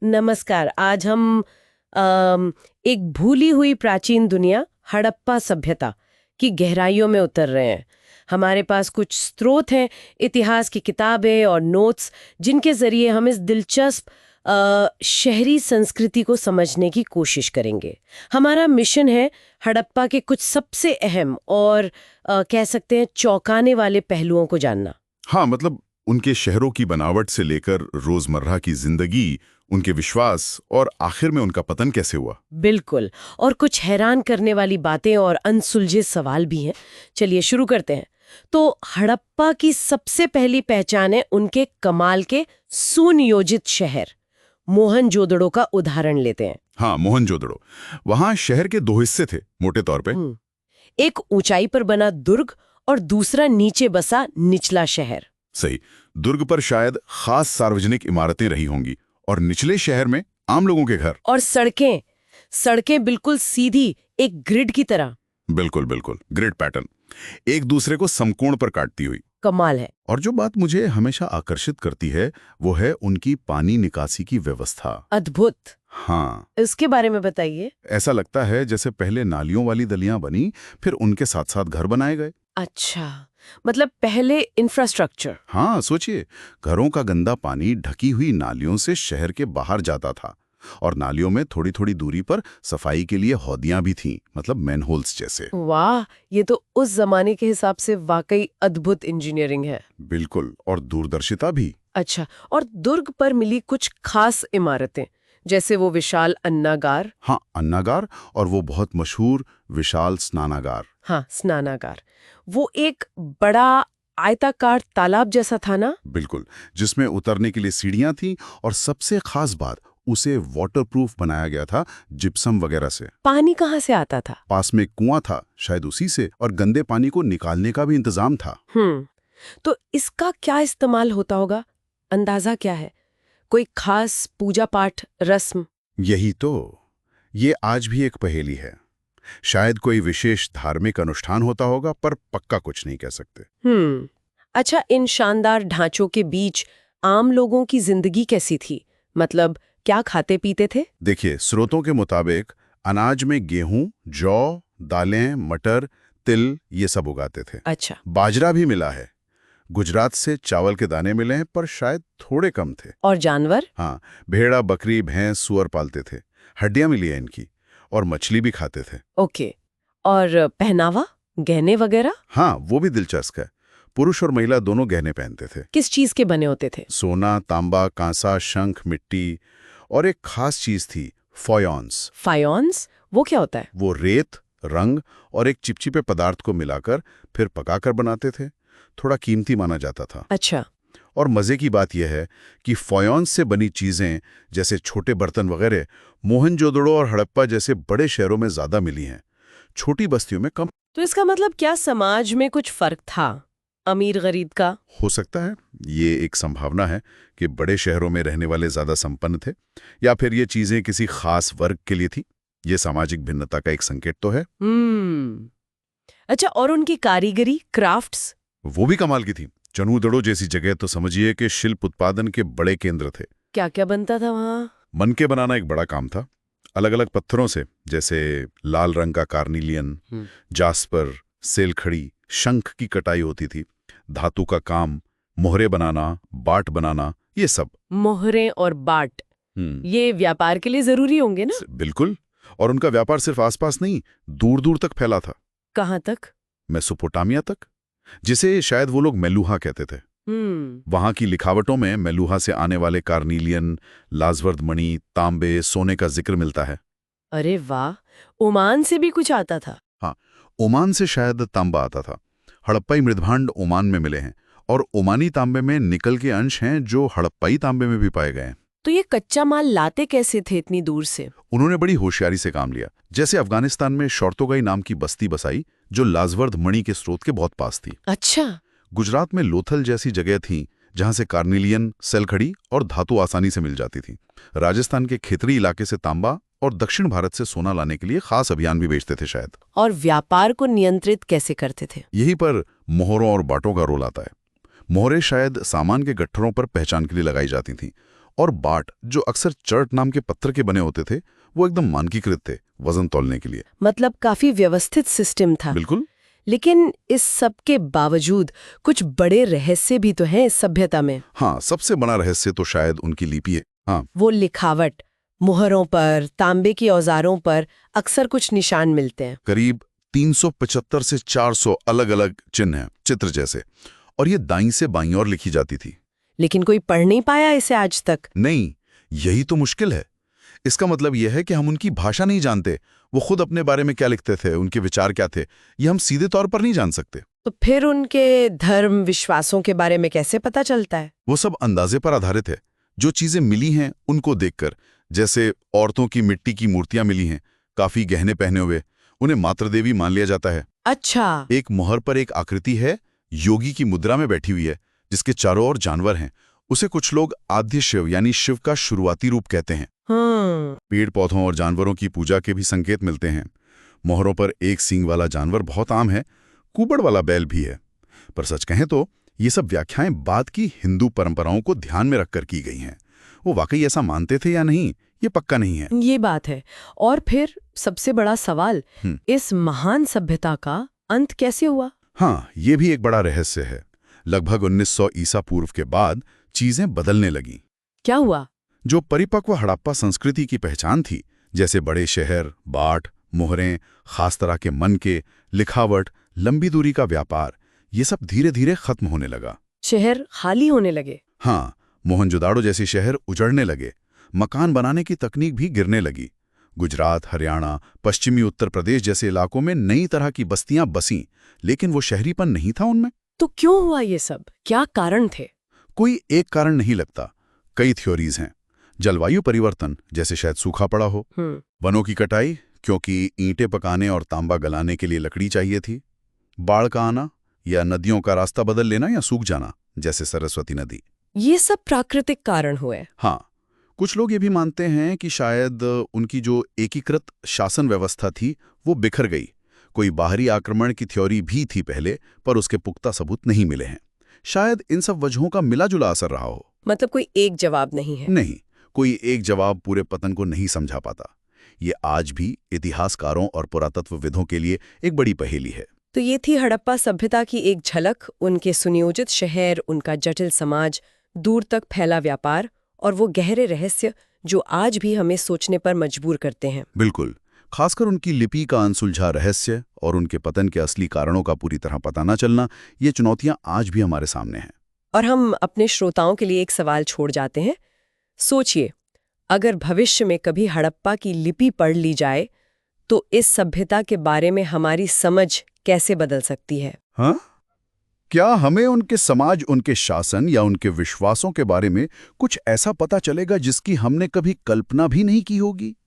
नमस्कार। आज हम एक भूली हुई प्राचीन दुनिया हड़प्पा सभ्यता की गहराइयों में उतर रहे हैं। हमारे पास कुछ स्रोत हैं, इतिहास की किताबें और नोट्स, जिनके जरिए हम इस दिलचस्प शहरी संस्कृति को समझने की कोशिश करेंगे। हमारा मिशन है हड़प्पा के कुछ सबसे अहम और कह सकते हैं चौंकाने वाले पहलुओं को जानना। हाँ, मतलब उनके शहरों की बनावट से लेकर रोजमर्रा की जिंदगी, उनके विश्वास और आखिर में उनका पतन कैसे हुआ। बिल्कुल। और कुछ हैरान करने वाली बातें और अनसुलझे सवाल भी हैं। चलिए शुरू करते हैं। तो हड़प्पा की सबसे पहली पहचान है उनके कमाल के सुनियोजित शहर। मोहनजोदड़ो का उदाहरण लेते हैं। हाँ, मोहनजोदड़ो। वहां शहर के दो हिस्से थे मोटे तौर पे। एक ऊंचाई पर बना दुर्ग और दूसरा नीचे बसा निचला शहर। सही। दुर्ग पर शायद खास सार्वजनिक इमारतें रही होंगी और निचले शहर में आम लोगों के घर। और सड़कें सड़कें बिल्कुल सीधी, एक ग्रिड की तरह। बिल्कुल बिल्कुल, ग्रिड पैटर्न, एक दूसरे को समकोण पर काटती हुई। कमाल है। और जो बात मुझे हमेशा आकर्षित करती है वो है उनकी पानी निकासी की व्यवस्था। अद्भुत। हाँ, इसके बारे में बताइए। ऐसा लगता है जैसे पहले नालियों वाली गलियां बनी, फिर उनके साथ साथ घर बनाए गए। अच्छा, मतलब पहले इंफ्रास्ट्रक्चर। हाँ, सोचिए, घरों का गंदा पानी ढकी हुई नालियों से शहर के बाहर जाता था और नालियों में थोड़ी थोड़ी दूरी पर सफाई के लिए हौदियां भी थीं, मतलब मैनहोल्स जैसे। वाह, ये तो उस जमाने के हिसाब से वाकई अद्भुत इंजीनियरिंग है। बिल्कुल, और दूरदर्शिता भी। अच्छा, और दुर्ग पर मिली कुछ खास इमारतें, जैसे वो विशाल अन्नागार। हाँ, अन्नागार, और वो बहुत मशहूर विशाल स्नानागार। हाँ, स्नानागार। वो एक बड़ा आयताकार तालाब जैसा था ना? बिल्कुल, जिसमें उतरने के लिए सीढ़ियां थीं और सबसे खास बात, उसे वाटरप्रूफ बनाया गया था जिप्सम वगैरह से। पानी कहाँ से आता था? पास में एक कुआं था, शायद उसी से, और गंदे पानी को निकालने का भी इंतजाम था। तो इसका क्या इस्तेमाल होता होगा? अंदाजा क्या है? कोई खास पूजा पाठ रस्म? यही तो, ये आज भी एक पहेली है। शायद कोई विशेष धार्मिक अनुष्ठान होता होगा, पर पक्का कुछ नहीं कह सकते। अच्छा, इन शानदार ढांचों के बीच आम लोगों की जिंदगी कैसी थी? मतलब क्या खाते पीते थे? देखिए, स्रोतों के मुताबिक अनाज में गेहूं, जौ, दालें, मटर, तिल, ये सब उगाते थे। अच्छा। बाजरा भी मिला है। गुजरात से चावल के दाने मिले हैं, पर शायद थोड़े कम थे। और जानवर? हाँ, भेड़ा, बकरी, भैंस, सुअर पालते थे। हड्डियां मिली हैं इनकी, और मछली भी खाते थे। ओके। और पहनावा, गहने वगैरह? हाँ, वो भी दिलचस्प है। पुरुष और महिला दोनों गहने पहनते थे। किस चीज के बने होते थे? सोना, तांबा, कांसा, शंख, मिट्टी, और एक खास चीज थी, फॉयॉन्स। फायोन्स? वो क्या होता है? वो रेत, रंग और एक चिपचिपे पदार्थ को मिलाकर फिर पकाकर बनाते थे। थोड़ा कीमती माना जाता था। अच्छा। और मजे की बात यह है कि फॉयॉन्स से बनी चीजें, जैसे छोटे बर्तन वगैरह, मोहनजोदड़ो और हड़प्पा जैसे बड़े शहरों में ज्यादा मिली हैं, छोटी बस्तियों में कम। तो इसका मतलब क्या समाज में कुछ फर्क था, अमीर गरीब का? हो सकता है, ये एक संभावना है कि बड़े शहरों में रहने वाले ज्यादा संपन्न थे, या फिर ये चीजें किसी खास वर्ग के लिए थी। ये सामाजिक भिन्नता का एक संकेत तो है। अच्छा, और उनकी कारीगरी, क्राफ्ट्स? वो भी कमाल की थी। चनूदड़ो जैसी जगह तो समझिए कि शिल्प उत्पादन के बड़े केंद्र थे। क्या क्या बनता था वहाँ? मनके बनाना एक बड़ा काम था, अलग अलग पत्थरों से, जैसे लाल रंग का कार्निलियन, जास्पर, सेलखड़ी, शंख की कटाई होती थी। धातु का काम, मोहरे बनाना, बाट बनाना, ये सब। मोहरें और बाट, ये व्यापार के लिए जरूरी होंगे ना? बिल्कुल। और उनका व्यापार सिर्फ आसपास नहीं, दूर दूर तक फैला था। कहाँ तक? मेसोपोटामिया तक, जिसे शायद वो लोग मेलुहा कहते थे। वहां की लिखावटों में मेलुहा से आने वाले कार्निलियन, लाजवर्द मणि, तांबे, सोने का जिक्र मिलता है। अरे वाह, ओमान से भी कुछ आता था? हाँ, ओमान से शायद तांबा आता था। हड़प्पाई मृदभांड ओमान में मिले हैं, और ओमानी तांबे में निकल के अंश हैं जो हड़प्पाई तांबे में भी पाए गए हैं। तो ये कच्चा माल लाते कैसे थे इतनी दूर से? उन्होंने बड़ी होशियारी से काम लिया। जैसे अफगानिस्तान में शौर्तोगाई नाम की बस्ती बसाई, जो लाजवर्द मणि के स्रोत के बहुत पास थी। अच्छा। गुजरात में लोथल जैसी जगह थी जहां से कार्निलियन, सेलखड़ी और धातु आसानी से मिल जाती थी। राजस्थान के खेतरी इलाके से तांबा और दक्षिण भारत से सोना लाने के लिए खास अभियान भी भेजते थे शायद। और व्यापार को नियंत्रित कैसे करते थे? यहीं पर मोहरों और बाटों का रोल आता है। मोहरें शायद सामान के गट्ठरों पर पहचान के लिए लगाई जाती थीं, और बाट, जो अक्सर चर्ट नाम के पत्थर के बने होते थे, वो एकदम मानकीकृत थे वजन तौलने के लिए। मतलब काफी व्यवस्थित सिस्टम था। बिल्कुल। लेकिन इस सब के बावजूद कुछ बड़े रहस्य भी तो हैं इस सभ्यता में। हाँ, सबसे बड़ा रहस्य तो शायद उनकी लिपि है। हाँ, वो लिखावट, मुहरों पर, तांबे की औजारों पर अक्सर कुछ निशान मिलते हैं। करीब 375 से 400 अलग-अलग चिन्ह हैं, चित्र जैसे, और ये दाईं से बाईं ओर लिखी जाती थी। लेकिन कोई पढ़ नहीं पाया इसे आज तक। नहीं, यही तो मुश्किल है। इसका मतलब यह है कि हम उनकी भाषा नहीं जानते, वो खुद अपने बारे में क्या लिखते थे, उनके विचार क्या थे, ये हम सीधे तौर पर नहीं जान सकते। तो फिर उनके धर्म विश्वासों के बारे में कैसे पता चलता है? वो सब अंदाजे पर आधारित है। जो चीजें मिली हैं उनको देखकर, जैसे औरतों की मिट्टी की मूर्तियां मिली हैं, काफी गहने पहने हुए, उन्हें मातृदेवी मान लिया जाता है। अच्छा। एक मोहर पर एक आकृति है, योगी की मुद्रा में बैठी हुई है, जिसके चारों ओर जानवर हैं। उसे कुछ लोग आद्य शिव यानी शिव का शुरुआती रूप कहते हैं। पेड़ पौधों और जानवरों की पूजा के भी संकेत मिलते हैं। मोहरों पर एक सींग वाला जानवर बहुत आम है, कुबड़ वाला बैल भी है। पर सच कहें तो ये सब व्याख्याएं बाद की हिंदू परंपराओं को ध्यान में रखकर की गई हैं। वो वाकई ऐसा मानते थे या नहीं, ये पक्का नहीं है। ये बात है। और फिर सबसे बड़ा सवाल, इस महान सभ्यता का अंत कैसे हुआ? हाँ, ये भी एक बड़ा रहस्य है। लगभग 1900 ईसा पूर्व के बाद चीजें बदलने लगीं। क्या हुआ? जो परिपक्व हड़प्पा संस्कृति की पहचान थी, जैसे बड़े शहर, बाट, मोहरें, खास तरह के मनके, लिखावट, लंबी दूरी का व्यापार, ये सब धीरे धीरे खत्म होने लगा। शहर खाली होने लगे। हाँ, मोहनजोदाड़ो जैसे शहर उजड़ने लगे, मकान बनाने की तकनीक भी गिरने लगी। गुजरात, हरियाणा, पश्चिमी उत्तर प्रदेश जैसे इलाकों में नई तरह की बस्तियां बसीं, लेकिन वो शहरीपन नहीं था उनमें। तो क्यों हुआ ये सब? क्या कारण थे? कोई एक कारण नहीं लगता, कई थ्योरीज हैं। जलवायु परिवर्तन, जैसे शायद सूखा पड़ा हो। वनों की कटाई, क्योंकि ईंटें पकाने और तांबा गलाने के लिए लकड़ी चाहिए थी। बाढ़ का आना, या नदियों का रास्ता बदल लेना या सूख जाना, जैसे सरस्वती नदी। ये सब प्राकृतिक कारण हुए। हाँ, कुछ लोग ये भी मानते हैं कि शायद उनकी जो एकीकृत शासन व्यवस्था थी वो बिखर गई। कोई बाहरी आक्रमण की थ्योरी भी थी पहले, पर उसके पुख्ता सबूत नहीं मिले हैं। शायद इन सब वजहों का मिला जुला असर रहा हो। मतलब कोई एक जवाब नहीं है? नहीं, कोई एक जवाब पूरे पतन को नहीं समझा पाता। ये आज भी इतिहासकारों और पुरातत्वविदों के लिए एक बड़ी पहेली है। तो ये थी हड़प्पा सभ्यता की एक झलक, उनके सुनियोजित शहर, उनका जटिल समाज, दूर तक फैला व्यापार और वो गहरे रहस्य जो आज भी हमें सोचने पर मजबूर करते हैं। बिल्कुल, खासकर उनकी लिपि का अनसुलझा रहस्य और उनके पतन के असली कारणों का पूरी तरह पता न चलना, ये चुनौतियां आज भी हमारे सामने हैं। और हम अपने श्रोताओं के लिए एक सवाल छोड़ जाते हैं। सोचिए, अगर भविष्य में कभी हड़प्पा की लिपि पढ़ ली जाए तो इस सभ्यता के बारे में हमारी समझ कैसे बदल सकती है? हाँ? क्या हमें उनके समाज, उनके शासन या उनके विश्वासों के बारे में कुछ ऐसा पता चलेगा जिसकी हमने कभी कल्पना भी नहीं की होगी?